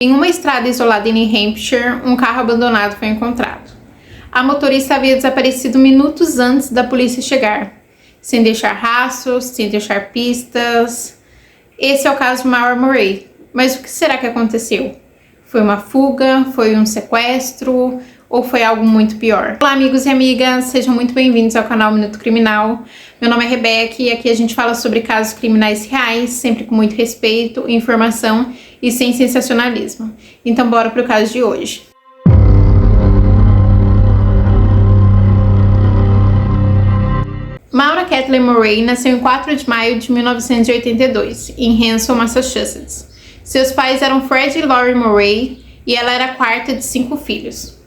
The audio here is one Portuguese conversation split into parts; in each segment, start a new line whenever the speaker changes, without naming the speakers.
Em uma estrada isolada em New Hampshire, um carro abandonado foi encontrado. A motorista havia desaparecido minutos antes da polícia chegar, sem deixar rastros, sem deixar pistas. Esse é o caso de Maura Murray. Mas o que será que aconteceu? Foi uma fuga? Foi um sequestro? Ou foi algo muito pior? Olá, amigos e amigas, sejam muito bem-vindos ao canal Minuto Criminal. Meu nome é Rebeca e aqui a gente fala sobre casos criminais reais, sempre com muito respeito, informação e sem sensacionalismo. Então bora pro caso de hoje. Maura Kathleen Murray nasceu em 4 de maio de 1982, em Hanson, Massachusetts. Seus pais eram Fred e Lori Murray e ela era a quarta de 5 filhos.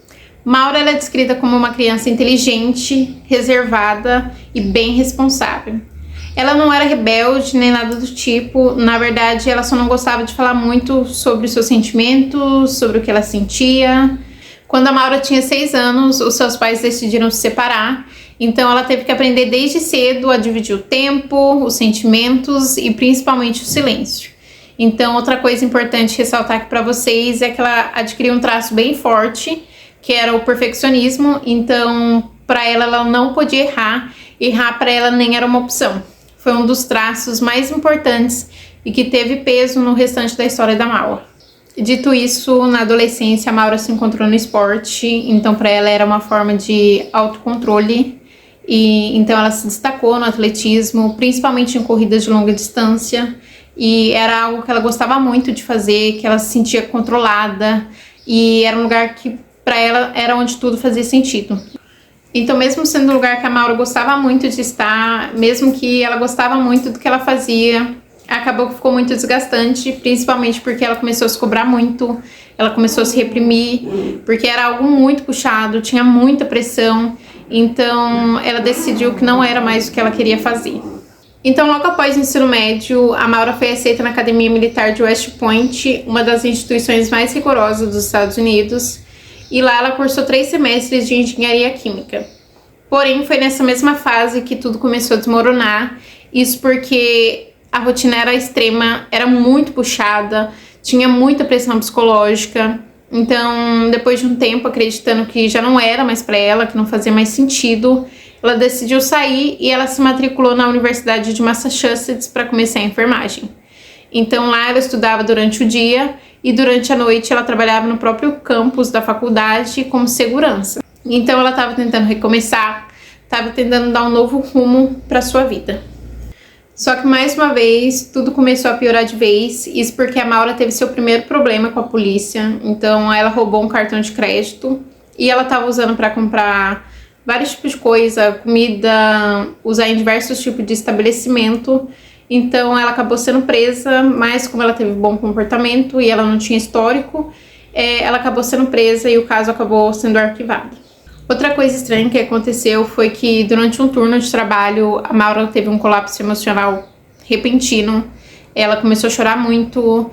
Maura é descrita como uma criança inteligente, reservada e bem responsável. Ela não era rebelde nem nada do tipo, na verdade ela só não gostava de falar muito sobre seus sentimentos, sobre o que ela sentia. Quando a Maura tinha 6 anos, os seus pais decidiram se separar, então ela teve que aprender desde cedo a dividir o tempo, os sentimentos e principalmente o silêncio. Então outra coisa importante ressaltar aqui para vocês é que ela adquiriu um traço bem forte, que era o perfeccionismo, então para ela não podia errar para ela nem era uma opção. Foi um dos traços mais importantes e que teve peso no restante da história da Maura. Dito isso, na adolescência a Maura se encontrou no esporte, então para ela era uma forma de autocontrole, e então ela se destacou no atletismo, principalmente em corridas de longa distância, e era algo que ela gostava muito de fazer, que ela se sentia controlada, e era um lugar que para ela era onde tudo fazia sentido. Então, mesmo sendo um lugar que a Maura gostava muito de estar, mesmo que ela gostava muito do que ela fazia, acabou que ficou muito desgastante, principalmente porque ela começou a se cobrar muito, ela começou a se reprimir, porque era algo muito puxado, tinha muita pressão, então ela decidiu que não era mais o que ela queria fazer. Então, logo após o ensino médio, a Maura foi aceita na Academia Militar de West Point, uma das instituições mais rigorosas dos Estados Unidos, e lá ela cursou 3 semestres de engenharia química. Porém, foi nessa mesma fase que tudo começou a desmoronar, isso porque a rotina era extrema, era muito puxada, tinha muita pressão psicológica. Então, depois de um tempo, acreditando que já não era mais para ela, que não fazia mais sentido, ela decidiu sair e ela se matriculou na Universidade de Massachusetts para começar a enfermagem. Então lá ela estudava durante o dia e durante a noite ela trabalhava no próprio campus da faculdade como segurança. Então ela estava tentando recomeçar, estava tentando dar um novo rumo para sua vida. Só que mais uma vez tudo começou a piorar de vez, isso porque a Maura teve seu primeiro problema com a polícia. Então ela roubou um cartão de crédito e ela estava usando para comprar vários tipos de coisa, comida, usar em diversos tipos de estabelecimento. Então ela acabou sendo presa, mas como ela teve bom comportamento e ela não tinha histórico, ela acabou sendo presa e o caso acabou sendo arquivado. Outra coisa estranha que aconteceu foi que durante um turno de trabalho a Maura teve um colapso emocional repentino. Ela começou a chorar muito,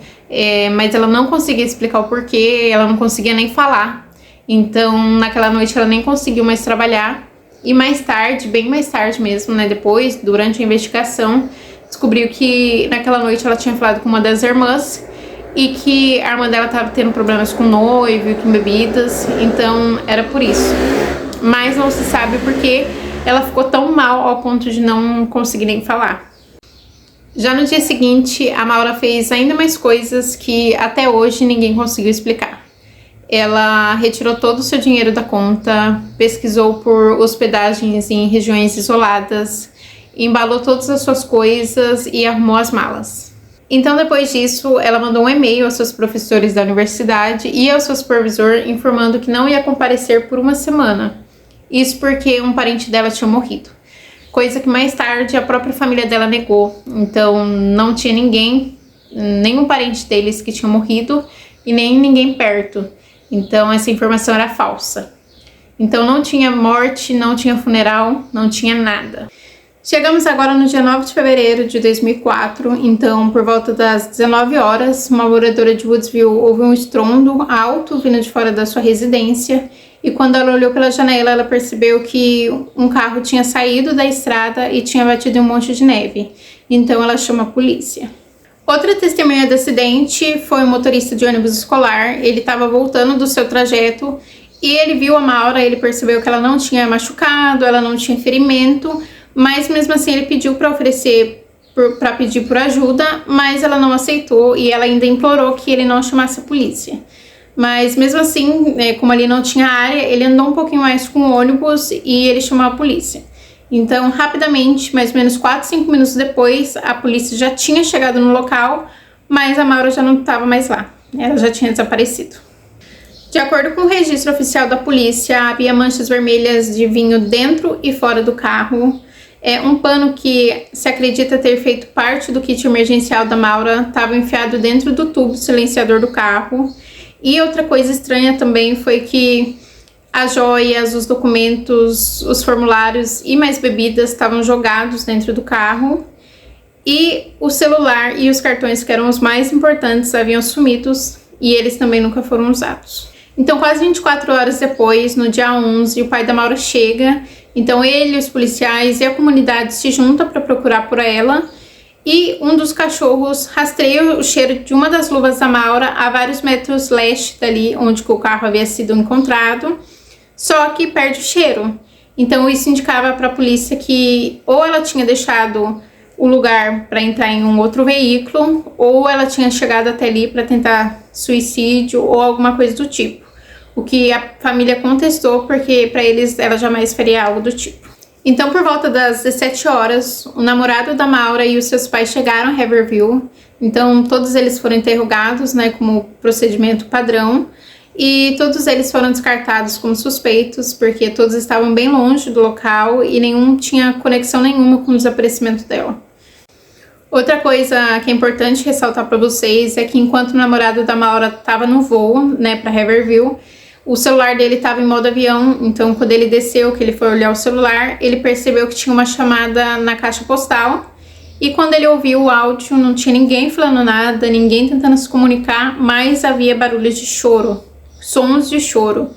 mas ela não conseguia explicar o porquê, ela não conseguia nem falar. Então naquela noite ela nem conseguiu mais trabalhar e mais tarde, bem mais tarde mesmo, né, depois, durante a investigação, descobriu que naquela noite ela tinha falado com uma das irmãs e que a irmã dela estava tendo problemas com noivo e com bebidas, então era por isso. Mas não se sabe por que ela ficou tão mal ao ponto de não conseguir nem falar. Já no dia seguinte, a Maura fez ainda mais coisas que até hoje ninguém conseguiu explicar. Ela retirou todo o seu dinheiro da conta, pesquisou por hospedagens em regiões isoladas, embalou todas as suas coisas e arrumou as malas. Então depois disso, ela mandou um e-mail aos seus professores da universidade e ao seu supervisor informando que não ia comparecer por uma semana. Isso porque um parente dela tinha morrido. Coisa que mais tarde a própria família dela negou. Então não tinha ninguém, nenhum parente deles que tinha morrido e nem ninguém perto. Então essa informação era falsa. Então não tinha morte, não tinha funeral, não tinha nada. Chegamos agora no dia 9 de fevereiro de 2004, então por volta das 19 horas, uma moradora de Woodsville ouviu um estrondo alto vindo de fora da sua residência e quando ela olhou pela janela, ela percebeu que um carro tinha saído da estrada e tinha batido em um monte de neve, então ela chamou a polícia. Outra testemunha do acidente foi um motorista de ônibus escolar. Ele estava voltando do seu trajeto e ele viu a Maura, ele percebeu que ela não tinha machucado, ela não tinha ferimento, mas mesmo assim ele pediu para pedir por ajuda, mas ela não aceitou e ela ainda implorou que ele não chamasse a polícia. Mas mesmo assim, como ali não tinha área, ele andou um pouquinho mais com o ônibus e ele chamou a polícia. Então, rapidamente, mais ou menos 4, 5 minutos depois, a polícia já tinha chegado no local, mas a Maura já não estava mais lá. Ela já tinha desaparecido. De acordo com o registro oficial da polícia, havia manchas vermelhas de vinho dentro e fora do carro. Um pano que se acredita ter feito parte do kit emergencial da Maura estava enfiado dentro do tubo silenciador do carro. E outra coisa estranha também foi que as joias, os documentos, os formulários e mais bebidas estavam jogados dentro do carro. E o celular e os cartões, que eram os mais importantes, haviam sumido e eles também nunca foram usados. Então, quase 24 horas depois, no dia 11, o pai da Maura chega. Então, ele, os policiais e a comunidade se juntam para procurar por ela. E um dos cachorros rastreia o cheiro de uma das luvas da Maura a vários metros leste dali onde o carro havia sido encontrado, só que perde o cheiro. Então isso indicava para a polícia que ou ela tinha deixado o lugar para entrar em um outro veículo, ou ela tinha chegado até ali para tentar suicídio ou alguma coisa do tipo. O que a família contestou, porque para eles ela jamais faria algo do tipo. Então, por volta das 17 horas, o namorado da Maura e os seus pais chegaram a Haverhill. Então, todos eles foram interrogados, como procedimento padrão. E todos eles foram descartados como suspeitos, porque todos estavam bem longe do local e nenhum tinha conexão nenhuma com o desaparecimento dela. Outra coisa que é importante ressaltar para vocês é que enquanto o namorado da Maura estava no voo, para Haverhill, o celular dele estava em modo avião. Então, quando ele desceu, que ele foi olhar o celular, ele percebeu que tinha uma chamada na caixa postal. E quando ele ouviu o áudio, não tinha ninguém falando nada, ninguém tentando se comunicar, mas havia barulhos de choro, sons de choro.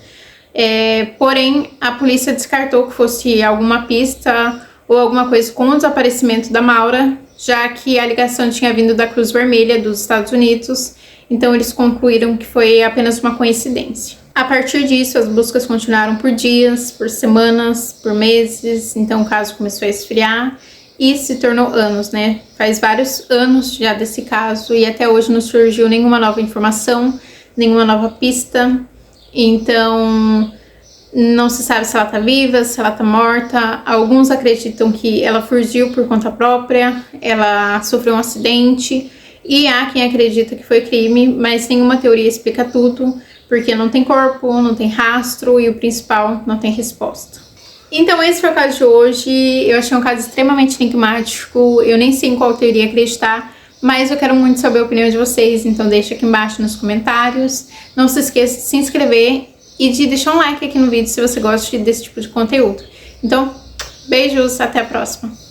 Porém, a polícia descartou que fosse alguma pista ou alguma coisa com o desaparecimento da Maura, já que a ligação tinha vindo da Cruz Vermelha dos Estados Unidos. Então, eles concluíram que foi apenas uma coincidência. A partir disso, as buscas continuaram por dias, por semanas, por meses. Então, o caso começou a esfriar e se tornou anos, Faz vários anos já desse caso e até hoje não surgiu nenhuma nova informação, nenhuma nova pista. Então, não se sabe se ela tá viva, se ela tá morta. Alguns acreditam que ela fugiu por conta própria, ela sofreu um acidente. E há quem acredita que foi crime, mas nenhuma teoria explica tudo, porque não tem corpo, não tem rastro e o principal, não tem resposta. Então esse foi o caso de hoje. Eu achei um caso extremamente enigmático, eu nem sei em qual teoria acreditar, mas eu quero muito saber a opinião de vocês, então deixa aqui embaixo nos comentários. Não se esqueça de se inscrever e de deixar um like aqui no vídeo se você gosta desse tipo de conteúdo. Então, beijos, até a próxima!